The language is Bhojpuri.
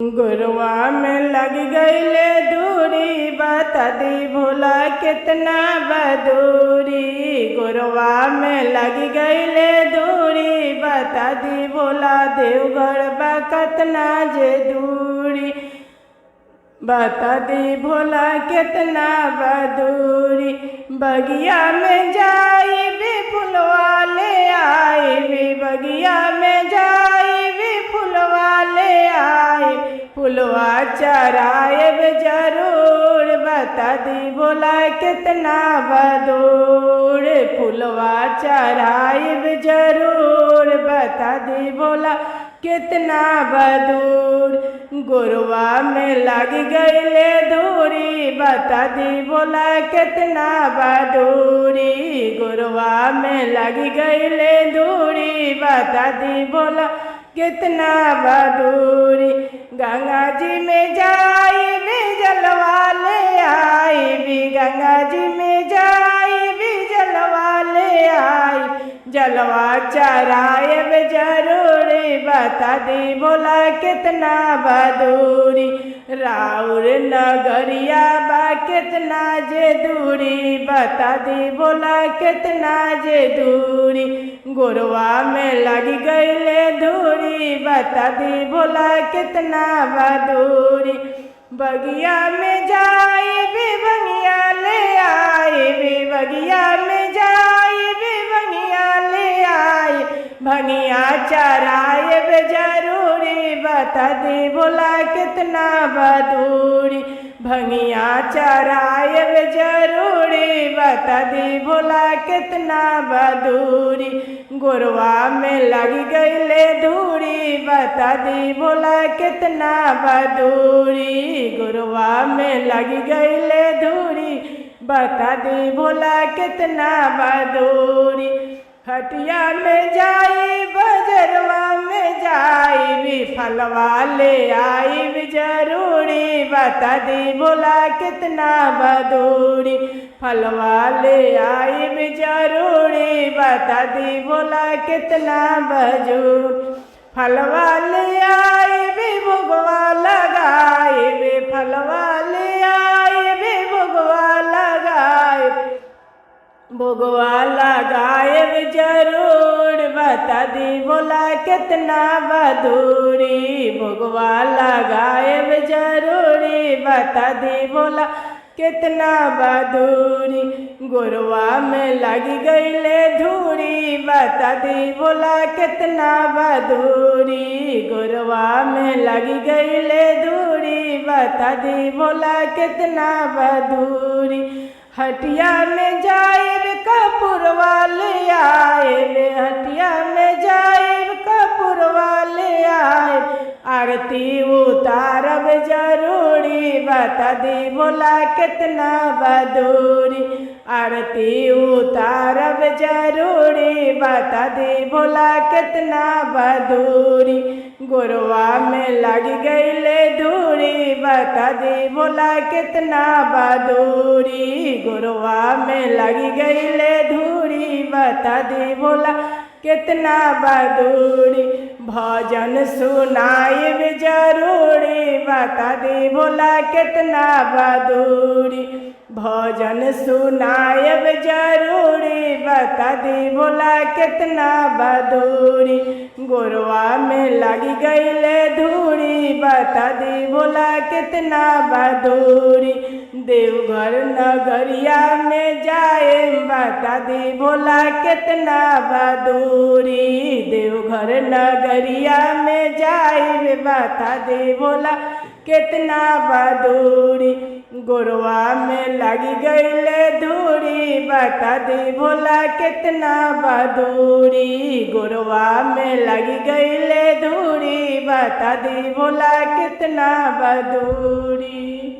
गुरुआ में लग गईले दूरी, बता दी भोला कितना बदूरी। गुरुआ में लग गईले दूरी, बता दी भोला देवघर बा कितना जे दूरी। बता दी भोला कितना बदूरी। बगिया में जाई भी फुलवा ले आई भी, बगिया में जाई भी फुलवा ले आई, फुलवा चराएब जरूर। बता दी भोला कितना बदूर, फुलवा चराएब जरूर। बता दी भोला कितना बदूर। गुरुआ में लग गईले दूरी, बता दी भोला कितना बदूरी। गुरुआ में लग गईले दूरी, बता दी भोला कितना बदूरी। गंगा जी में जाई भी जलवा ले आई भी, गंगा जी में जाई भी जलवा ले आई, जलवा चराएब जरूरी। बता दी भोला कितना बदूरी। राउर नगरिया बा कितना जे दूरी, बता दी भोला कितना जे दूरी। गुरुआ में लग गईले दूरी, बता दी भोला कितना बदूरी। बगिया में जाई भी बगिया ले आई भी, बगिया में जाई भी बगिया ले आई, भगिया चराएब जरूरी। बता दी भोला कितना बदूरी। भगिया चराएब जरूरी, बता दी भोला कितना बदूरी। गुरुआ में लग गईले दूरी, बता दी भोला कितना बदूरी। गुरुआ में लग गईले दूरी, बता दी भोला कितना बदूरी। हटिया में जाई बजरवा में जाई भी, फलवा ले आई भी जरूरी। बता दी भोला कितना बदूरी। फलवा ले आई भी जरूरी, बता दी भोला कितना बजूर। फलवा ले आई भी भोगवा लगाई भी, फलवा ले आई भी भोगवा लगाई, भोगवा लगाएब जरूर। बता दी भोला कितना बदूरी। भोगवा लगाएब जरूरी, बता दी भोला कितना बदूरी। गुरुआ में लग गईले धूरी, बता दी भोला कितना बदूरी। गुरुआ में लग गईले धूरी, बता दी भोला कितना बदूरी। हटिया में जाइब कपूरवा ले आए, हटिया में जाइब कपूरवा ले आए, आरती उतारब जरूरी। बता दी भोला कितना बदूरी। आरती उतारब जरूरी, बता दी भोला कितना बदूरी। गुरुआ में लग गईले दूरी, बता दी भोला कितना बदूरी। गुरुआ में लग गईले धूरी, बता दी भोला कितना बदूरी। भजन सुनाइब जरूरी, बता दी भोला कितना बदूरी। भजन सुनाइब जरूरी, बता दी भोला कितना बदूरी। गुरुआ में लग गईले धूरी, बता दी भोला कितना बदूरी। देवघर नगरिया में जाए, बता दी भोला कितना बदूरी। देवघर नगरिया में जाए, बता दी भोला कितना बदूरी। गुरुआ में लग गईले धूरी, बता दी भोला कितना बदूरी। गुरुआ में लग गईले धूरी, बता दी भोला कितना बदूरी।